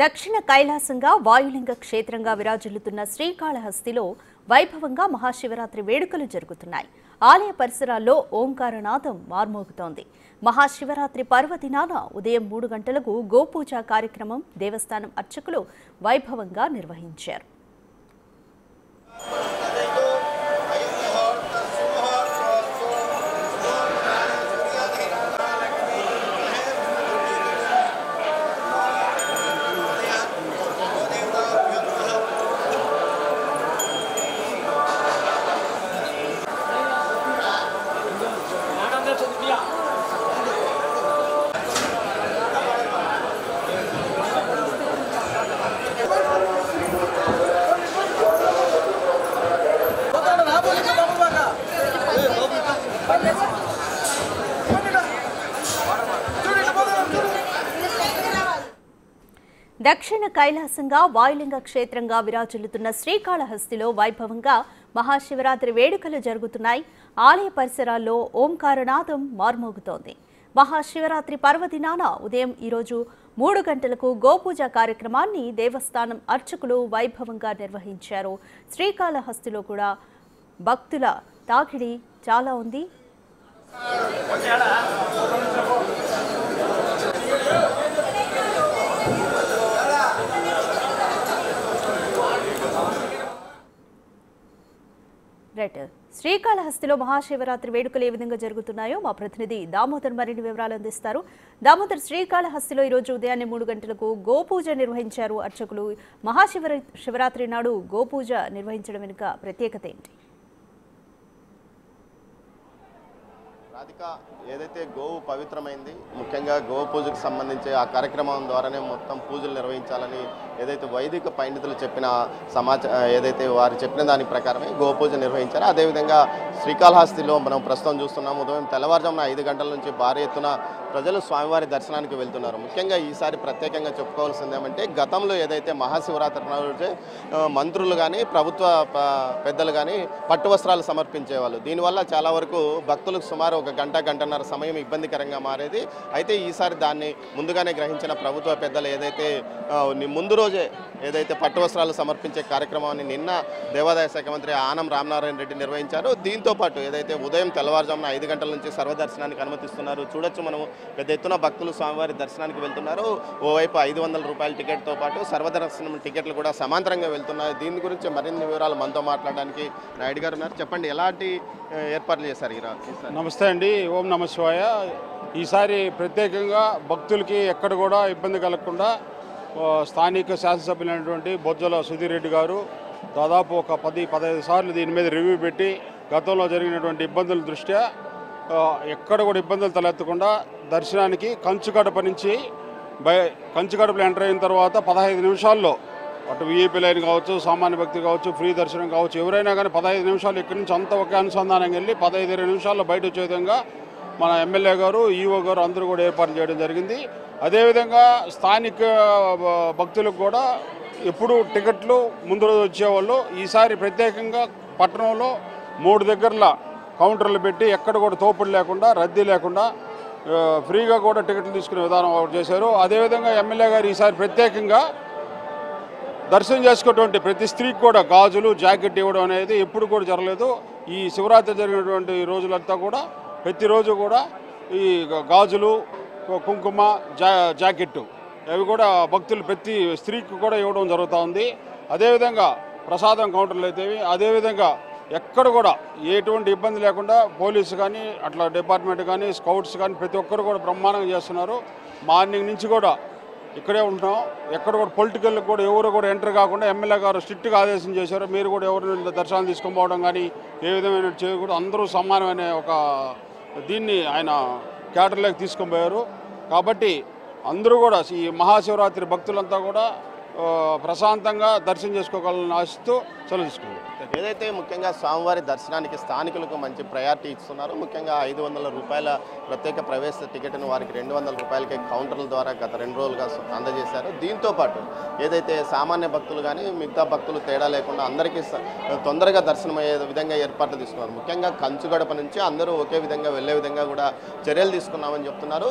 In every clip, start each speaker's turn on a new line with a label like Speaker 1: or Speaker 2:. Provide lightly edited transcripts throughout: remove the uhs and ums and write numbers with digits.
Speaker 1: దక్షిణ కైలాసంగా వాయులింగ క్షేత్రంగా విరాజిల్లుతున్న శ్రీకాళహస్తిలో వైభవంగా మహాశివరాత్రి వేడుకలు జరుగుతున్నాయి. ఆలయ పరిసరాల్లో ఓంకారనాదం మార్మోగుతోంది. మహాశివరాత్రి పర్వదినాన ఉదయం 3 గంటలకు గోపూజ కార్యక్రమం దేవస్థానం అర్చకులు వైభవంగా నిర్వహించారు. దక్షిణ కైలాసంగా వాయులింగ క్షేత్రంగా విరాజిల్లుతున్న శ్రీకాళహస్తిలో వైభవంగా మహాశివరాత్రి వేడుకలు జరుగుతున్నాయి. ఆలయ పరిసరాల్లో ఓంకారనాదం మార్మోగుతోంది. మహాశివరాత్రి పర్వదినాన ఉదయం ఈరోజు 3 గంటలకు గోపూజ కార్యక్రమాన్ని దేవస్థానం అర్చకులు వైభవంగా నిర్వహించారు. శ్రీకాళహస్తిలో కూడా భక్తుల తాకిడి చాలా ఉంది. శ్రీకాళహస్తిలో మహాశివరాత్రి వేడుకలు ఏ విధంగా జరుగుతున్నాయో మా ప్రతినిధి దామోదర్ మరిన్ని వివరాలు అందిస్తారు. దామోదర్, శ్రీకాళహస్తిలో ఈరోజు ఉదయాన్నే 3 గంటలకు గోపూజ నిర్వహించారు అర్చకులు. శివరాత్రి నాడు గోపూజ నిర్వహించడం వెనుక ప్రత్యేకత ఏంటి?
Speaker 2: రాధిక, ఏదైతే గోవు పవిత్రమైంది, ముఖ్యంగా గోవు పూజకు సంబంధించి ఆ కార్యక్రమం ద్వారానే మొత్తం పూజలు నిర్వహించాలని ఏదైతే వైదిక పండితులు చెప్పిన ఏదైతే వారు చెప్పిన దాని ప్రకారమే గోపూజ నిర్వహించారో అదేవిధంగా శ్రీకాళహస్తిలో మనం ప్రస్తుతం చూస్తున్నాం. ఉదయం తెల్లవారుజామున 5 గంటల నుంచి భారీ ఎత్తున ప్రజలు స్వామివారి దర్శనానికి వెళ్తున్నారు. ముఖ్యంగా ఈసారి ప్రత్యేకంగా చెప్పుకోవాల్సింది ఏమంటే, గతంలో ఏదైతే మహాశివరాత్రి రోజు మంత్రులు కానీ ప్రభుత్వ పెద్దలు కానీ పట్టు వస్త్రాలు సమర్పించేవాళ్ళు. దీనివల్ల చాలా వరకు భక్తులకు సుమారు 1 గంటన్నర సమయం ఇబ్బందికరంగా మారేది. అయితే ఈసారి దాన్ని ముందుగానే గ్రహించిన ప్రభుత్వ పెద్దలు ఏదైతే ముందు రోజే ఏదైతే పట్టు వస్త్రాలు సమర్పించే కార్యక్రమాన్ని నిన్న దేవాదాయ శాఖ మంత్రి ఆనం రామనారాయణ రెడ్డి నిర్వహించారు. దీంతో పాటు ఏదైతే ఉదయం తెల్లవారుజామున 5 గంటల నుంచి సర్వదర్శనానికి అనుమతిస్తున్నారు. చూడొచ్చు, మనం పెద్ద ఎత్తున భక్తులు స్వామివారి దర్శనానికి వెళ్తున్నారు. ఓవైపు 500 రూపాయల టికెట్తో పాటు సర్వదర్శనం టికెట్లు కూడా సమాంతరంగా వెళ్తున్నాయి. దీని గురించి మరిన్ని వివరాలు మనతో మాట్లాడడానికి నాయుడు గారు ఉన్నారు. చెప్పండి, ఎలాంటి ఏర్పాట్లు చేశారు ఈరోజు?
Speaker 3: నమస్తే అండి, ఓం నమ శివాయ. ఈసారి ప్రత్యేకంగా భక్తులకి ఎక్కడ కూడా ఇబ్బంది కలగకుండా స్థానిక శాసనసభ్యులైనటువంటి బొజ్జల సుధీర్ రెడ్డి గారు దాదాపు ఒక 10-15 సార్లు దీని మీద రివ్యూ పెట్టి గతంలో జరిగినటువంటి ఇబ్బందుల దృష్ట్యా ఎక్కడ కూడా ఇబ్బందులు తలెత్తకుండా దర్శనానికి కంచుగడప నుంచి కంచుగడపలో ఎంటర్ అయిన తర్వాత 15 నిమిషాల్లో అటు వీఐపీ లైన్ కావచ్చు, సామాన్య భక్తి కావచ్చు, ఫ్రీ దర్శనం కావచ్చు, ఎవరైనా కానీ 15 నిమిషాలు ఇక్కడి నుంచి అంత ఒకే అనుసంధానం వెళ్ళి 15-20 నిమిషాల్లో బయట వచ్చే విధంగా మన ఎమ్మెల్యే గారు, ఈఓ గారు అందరూ కూడా ఏర్పాటు చేయడం జరిగింది. అదేవిధంగా స్థానిక భక్తులకు కూడా ఎప్పుడు టికెట్లు ముందు రోజు వచ్చేవాళ్ళు ఈసారి ప్రత్యేకంగా పట్టణంలో 3 దగ్గరల కౌంటర్లు పెట్టి ఎక్కడ కూడా తోపుడు లేకుండా, రద్దీ లేకుండా ఫ్రీగా కూడా టికెట్లు తీసుకునే విధానం చేశారు. అదేవిధంగా ఎమ్మెల్యే గారు ఈసారి ప్రత్యేకంగా దర్శనం చేసుకున్నటువంటి ప్రతి స్త్రీకి కూడా గాజులు, జాకెట్ ఇవ్వడం అనేది ఎప్పుడు కూడా జరగలేదు. ఈ శివరాత్రి జరిగినటువంటి రోజులంతా కూడా ప్రతిరోజు కూడా ఈ గాజులు, కుంకుమ, జాకెట్టు అవి కూడా భక్తులు ప్రతి స్త్రీకి కూడా ఇవ్వడం జరుగుతూ ఉంది. అదేవిధంగా ప్రసాదం కౌంటర్లు అయితే అదేవిధంగా ఎక్కడ కూడా ఎటువంటి ఇబ్బంది లేకుండా పోలీసు కానీ, అట్లా డిపార్ట్మెంట్ కానీ, స్కౌట్స్ కానీ ప్రతి ఒక్కరు కూడా బ్రహ్మాండంగా చేస్తున్నారు. మార్నింగ్ నుంచి కూడా ఇక్కడే ఉంటున్నాం. ఎక్కడ కూడా పొలిటికల్ కూడా ఎవరు కూడా ఎంటర్ కాకుండా ఎమ్మెల్యే గారు స్ట్రిక్ట్గా ఆదేశం చేశారు. మీరు కూడా ఎవరు దర్శనాలు తీసుకొని పోవడం కానీ ఏ విధమైన చేయకూడదు, అందరూ సమానమైన ఒక దీన్ని ఆయన క్యాటర్లోకి తీసుకొని పోయారు. కాబట్టి అందరూ కూడా ఈ మహాశివరాత్రి భక్తులంతా కూడా ప్రశాంతంగా దర్శనం చేసుకోగలని ఆశిస్తూ సెలవు తీసుకున్నారు.
Speaker 2: ఏదైతే ముఖ్యంగా స్వామివారి దర్శనానికి స్థానికులకు మంచి ప్రయారిటీ ఇస్తున్నారు. ముఖ్యంగా 500 రూపాయల ప్రత్యేక ప్రవేశ టికెట్ను వారికి 200 రూపాయలకే కౌంటర్ల ద్వారా గత 2 రోజులుగా అందజేశారు. దీంతో పాటు ఏదైతే సామాన్య భక్తులు కానీ మిగతా భక్తులు తేడా లేకుండా అందరికీ తొందరగా దర్శనం అయ్యే విధంగా ఏర్పాట్లు తీసుకున్నారు. ముఖ్యంగా కంచుగడప నుంచి అందరూ ఒకే విధంగా వెళ్లే విధంగా కూడా చర్యలు తీసుకున్నామని చెప్తున్నారు.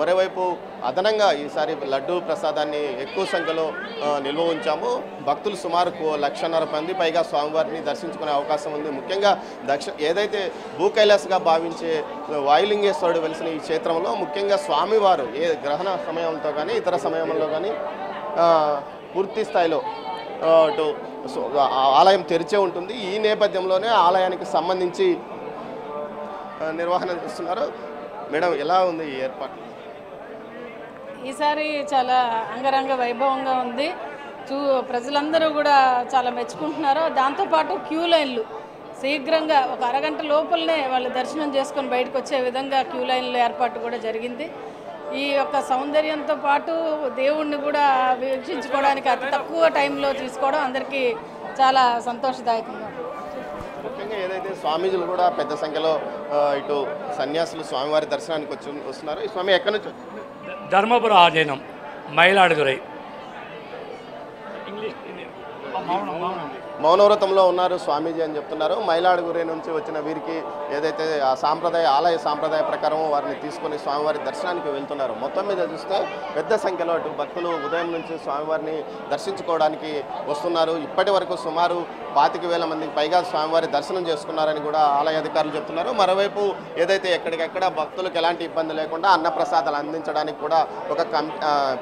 Speaker 2: మరోవైపు అదనంగా ఈసారి లడ్డూ ప్రసాదాన్ని ఎక్కువ సంఖ్యలో నిల్వ ఉంచాము. భక్తులు సుమారు 1,00,000 మంది పైగా స్వామివారిని దర్శించుకునే అవకాశం ఉంది. ముఖ్యంగా ఏదైతే భూకైలాసగా భావించే వాయులింగేశ్వరుడు వెలిసిన ఈ క్షేత్రంలో ముఖ్యంగా స్వామివారు ఏ గ్రహణ సమయంతో కానీ ఇతర సమయంలో కానీ పూర్తి స్థాయిలో అటు ఆలయం తెరిచే ఉంటుంది. ఈ నేపథ్యంలోనే ఆలయానికి సంబంధించి నిర్వహణ చేస్తున్నారు. మేడం, ఎలా ఉంది ఈ ఏర్పాటు?
Speaker 4: ఈసారి చాలా అంగరంగ వైభవంగా ఉంది. ప్రజలందరూ కూడా చాలా మెచ్చుకుంటున్నారు. దాంతోపాటు క్యూ లైన్లు శీఘ్రంగా ఒక అరగంట లోపలనే వాళ్ళు దర్శనం చేసుకొని బయటకు వచ్చే విధంగా క్యూ లైన్ల ఏర్పాటు కూడా జరిగింది. ఈ యొక్క సౌందర్యంతో పాటు దేవుణ్ణి కూడా వీక్షించుకోవడానికి అతి తక్కువ టైంలో తీసుకోవడం అందరికీ చాలా సంతోషదాయకంగా.
Speaker 2: ముఖ్యంగా ఏదైతే స్వామీజీలు కూడా పెద్ద సంఖ్యలో ఇటు సన్యాసులు స్వామివారి దర్శనానికి వస్తున్నారు. ఈ స్వామి ఎక్కడి నుంచి?
Speaker 5: ధర్మపురం ఆధీనం, మైలాడుగురై.
Speaker 2: మౌనవ్రతంలో ఉన్నారు స్వామీజీ అని చెప్తున్నారు. మైలాడుగురి నుంచి వచ్చిన వీరికి ఏదైతే ఆ ఆలయ సాంప్రదాయ ప్రకారం వారిని తీసుకొని స్వామివారి దర్శనానికి వెళ్తున్నారు. మొత్తం మీద చూస్తే పెద్ద సంఖ్యలో అటు భక్తులు ఉదయం నుంచి స్వామివారిని దర్శించుకోవడానికి వస్తున్నారు. ఇప్పటి వరకు సుమారు 25,000 మందికి పైగా స్వామివారి దర్శనం చేసుకున్నారని కూడా ఆలయ అధికారులు చెప్తున్నారు. మరోవైపు ఏదైతే ఎక్కడికెక్కడ భక్తులకు ఎలాంటి ఇబ్బంది లేకుండా అన్నప్రసాదాలు అందించడానికి కూడా ఒక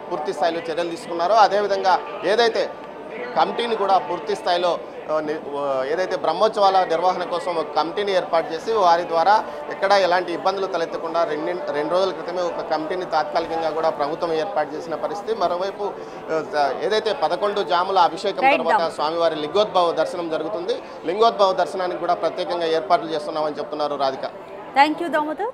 Speaker 2: పూర్తి స్థాయిలో చర్యలు తీసుకున్నారో అదేవిధంగా ఏదైతే కమిటీని కూడా పూర్తి స్థాయిలో ఏదైతే బ్రహ్మోత్సవాల నిర్వహణ కోసం ఒక కమిటీని ఏర్పాటు చేసి వారి ద్వారా ఎక్కడ ఎలాంటి ఇబ్బందులు తలెత్తకుండా 2 రోజుల క్రితమే ఒక కమిటీని తాత్కాలికంగా కూడా ప్రభుత్వం ఏర్పాటు చేసిన పరిస్థితి. మరోవైపు ఏదైతే 11 జాముల అభిషేకం తర్వాత స్వామివారి లింగోద్భవ దర్శనం జరుగుతుంది. లింగోద్భవ దర్శనానికి కూడా ప్రత్యేకంగా ఏర్పాట్లు చేస్తున్నామని చెప్తున్నారు రాధిక.
Speaker 1: Thank you Damodar.